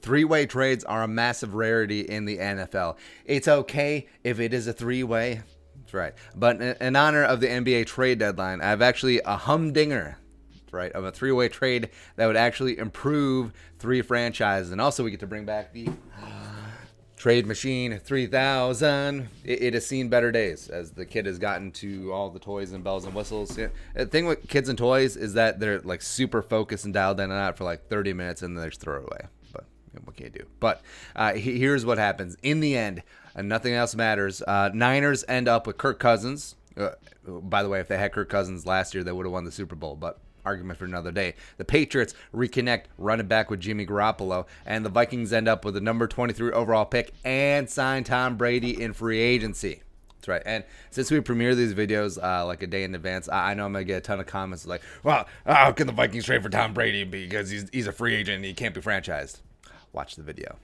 Three-way trades are a massive rarity in the NFL. It's okay if it is a three-way. That's right. But in honor of the NBA trade deadline, I have actually a humdinger, right, of a three-way trade that would actually improve three franchises. And also we get to bring back the Trade Machine 3000. It has seen better days as the kid has gotten to all the toys and bells and whistles. The thing with kids and toys is that they're like super focused and dialed in and out for like 30 minutes and then they just throw it away. But what can you do? But here's what happens. In the end, nothing else matters. Niners end up with Kirk Cousins. By the way, if they had Kirk Cousins last year, they would have won the Super Bowl. But argument for another day. The Patriots reconnect, run it back with Jimmy Garoppolo, and the Vikings end up with the number 23 overall pick and sign Tom Brady in free agency. That's right. And since we premiere these videos like a day in advance, I know I'm going to get a ton of comments like, well, how can the Vikings trade for Tom Brady because he's a free agent and he can't be franchised? Watch the video.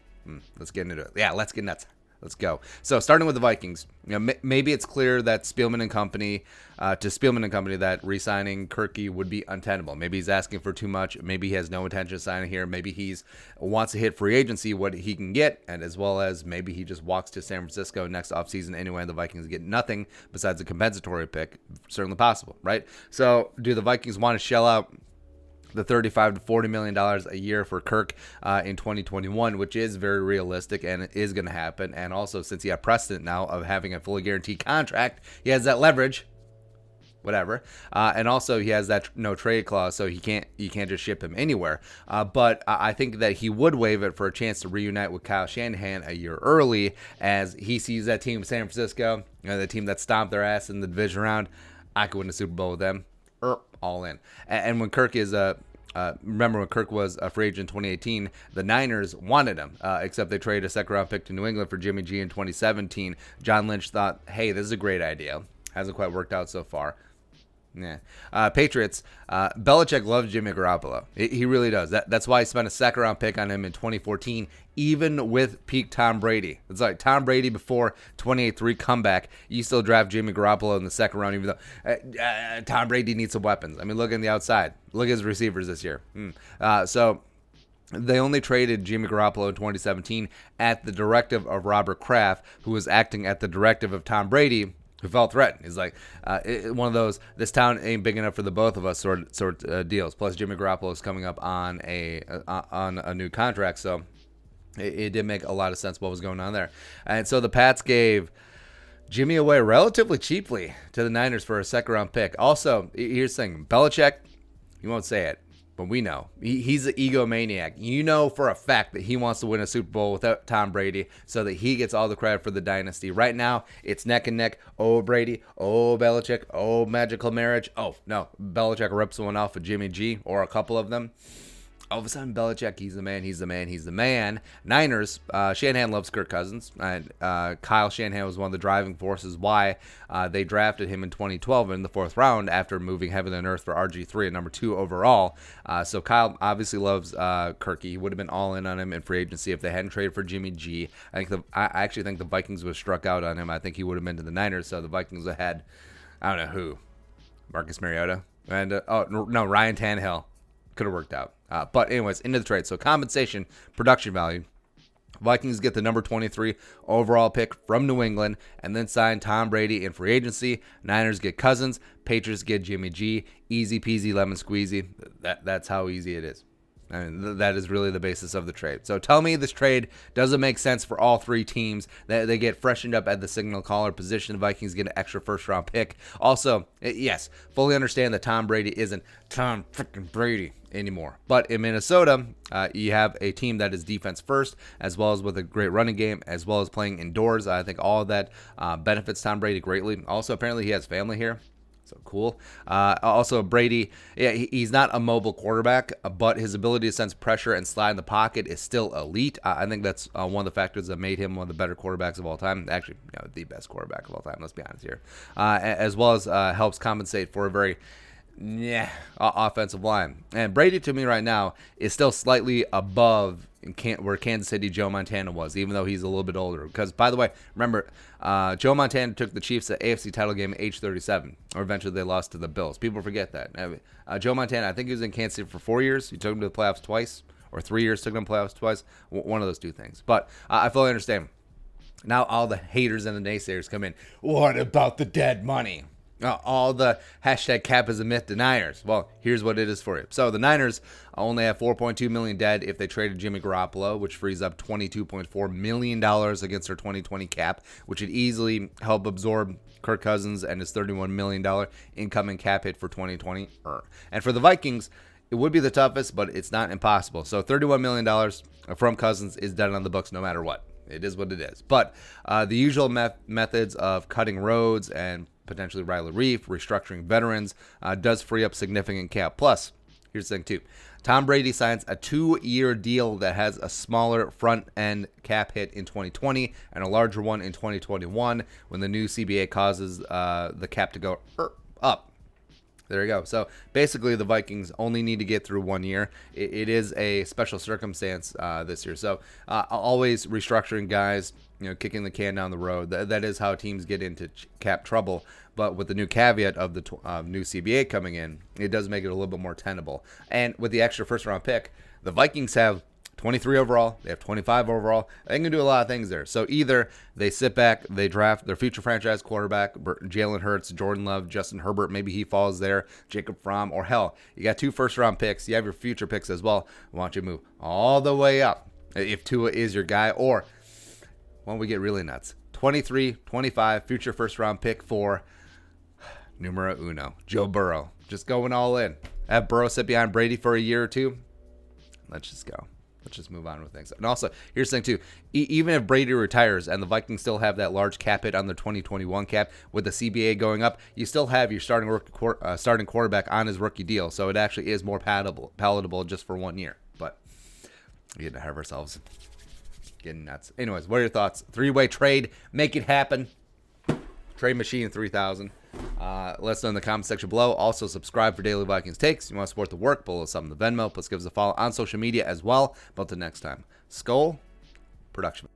Let's get into it. Yeah, let's get nuts. Let's go. So starting with the Vikings, maybe it's clear that Spielman and company, that re-signing Kirky would be untenable. Maybe he's asking for too much. Maybe he has no intention of signing here. Maybe he's wants to hit free agency what he can get, and as well as maybe he just walks to San Francisco next offseason anyway, and the Vikings get nothing besides a compensatory pick. Certainly possible, right? So do the Vikings want to shell out the $35 to $40 million a year for Kirk in 2021, which is very realistic and is going to happen. And also, since he had precedent now of having a fully guaranteed contract, he has that leverage, whatever. And also, he has that no trade clause, so you can't just ship him anywhere. But I think that he would waive it for a chance to reunite with Kyle Shanahan a year early, as he sees that team, San Francisco, the team that stomped their ass in the division round. I could win the Super Bowl with them. All in. And when Kirk is remember when Kirk was a free agent in 2018, the Niners wanted him, except they traded a second-round pick to New England for Jimmy G in 2017. John Lynch thought, hey, this is a great idea. Hasn't quite worked out so far. Yeah. Patriots, Belichick loves Jimmy Garoppolo. He really does. That's why he spent a second-round pick on him in 2014, even with peak Tom Brady. It's like Tom Brady before 28-3 comeback. You still draft Jimmy Garoppolo in the second round, even though Tom Brady needs some weapons. I mean, look on the outside. Look at his receivers this year. So they only traded Jimmy Garoppolo in 2017 at the directive of Robert Kraft, who was acting at the directive of Tom Brady, who felt threatened. He's like, one of those, this town ain't big enough for the both of us sort deals. Plus, Jimmy Garoppolo is coming up on a new contract, so it did make a lot of sense what was going on there. And so the Pats gave Jimmy away relatively cheaply to the Niners for a second-round pick. Also, here's the thing. Belichick, he won't say it, but we know. He's an egomaniac. You know for a fact that he wants to win a Super Bowl without Tom Brady so that he gets all the credit for the dynasty. Right now, it's neck and neck. Oh, Brady. Oh, Belichick. Oh, magical marriage. Oh, no. Belichick rips one off of Jimmy G or a couple of them. All of a sudden, Belichick, he's the man. Niners, Shanahan loves Kirk Cousins. Kyle Shanahan was one of the driving forces why they drafted him in 2012 in the fourth round after moving heaven and earth for RG3 at number 2 overall. So Kyle obviously loves Kirky. He would have been all in on him in free agency if they hadn't traded for Jimmy G. I actually think the Vikings would have struck out on him. I think he would have been to the Niners, so the Vikings would have had, I don't know who, Marcus Mariota, and Ryan Tannehill. Could have worked out. But anyways, into the trade. So compensation, production value. Vikings get the number 23 overall pick from New England and then sign Tom Brady in free agency. Niners get Cousins. Patriots get Jimmy G. Easy peasy lemon squeezy. That's how easy it is. I mean, that is really the basis of the trade. So tell me this trade doesn't make sense for all three teams. They get freshened up at the signal caller position. The Vikings get an extra first-round pick. Also, yes, fully understand that Tom Brady isn't Tom freaking Brady anymore. But in Minnesota, you have a team that is defense first, as well as with a great running game, as well as playing indoors. I think all of that benefits Tom Brady greatly. Also, apparently he has family here. So cool. Also, Brady, he's not a mobile quarterback, but his ability to sense pressure and slide in the pocket is still elite. I think that's one of the factors that made him one of the better quarterbacks of all time. Actually, the best quarterback of all time, let's be honest here. As well as helps compensate for a very offensive line. And Brady, to me right now, is still slightly above where Kansas City Joe Montana was, even though he's a little bit older. Because, by the way, remember, Joe Montana took the Chiefs to the AFC title game at age 37, or eventually they lost to the Bills. People forget that. Joe Montana, I think he was in Kansas City for 4 years. He took him to the playoffs twice, or 3 years took them playoffs twice. One of those two things. But I fully understand. Now all the haters and the naysayers come in. What about the dead money? All the hashtag cap is a myth deniers. Well, here's what it is for you. So the Niners only have $4.2 million dead if they traded Jimmy Garoppolo, which frees up $22.4 million against their 2020 cap, which would easily help absorb Kirk Cousins and his $31 million incoming cap hit for 2020. And for the Vikings, it would be the toughest, but it's not impossible. So $31 million from Cousins is done on the books no matter what. It is what it is. But the usual methods of cutting Rhodes and potentially Riley Reef, restructuring veterans, does free up significant cap. Plus, here's the thing too. Tom Brady signs a 2-year deal that has a smaller front-end cap hit in 2020 and a larger one in 2021 when the new CBA causes the cap to go up. There you go. So basically, the Vikings only need to get through 1 year. It is a special circumstance this year. So always restructuring guys, kicking the can down the road. That is how teams get into cap trouble. But with the new caveat of the new CBA coming in, it does make it a little bit more tenable. And with the extra first-round pick, the Vikings have 23 overall. They have 25 overall. They can do a lot of things there. So either they sit back, they draft their future franchise quarterback, Jalen Hurts, Jordan Love, Justin Herbert. Maybe he falls there, Jacob Fromm, or hell, you got 2 first-round picks. You have your future picks as well. Why don't you move all the way up if Tua is your guy? Or, when we get really nuts, 23, 25, future first-round pick for numero uno, Joe Burrow. Just going all in. Have Burrow sit behind Brady for a year or two. Let's just go. Let's just move on with things. And also, here's the thing, too. Even if Brady retires and the Vikings still have that large cap hit on their 2021 cap, with the CBA going up, you still have your starting quarterback on his rookie deal. So it actually is more palatable just for 1 year. But we're getting ahead of ourselves. Getting nuts. Anyways, what are your thoughts? 3-way trade. Make it happen. Trade Machine 3000. Let us know in the comment section below. Also, subscribe for daily Vikings takes. You want to support the work, below something the Venmo. Plus, give us a follow on social media as well. But until next time, Skull Production.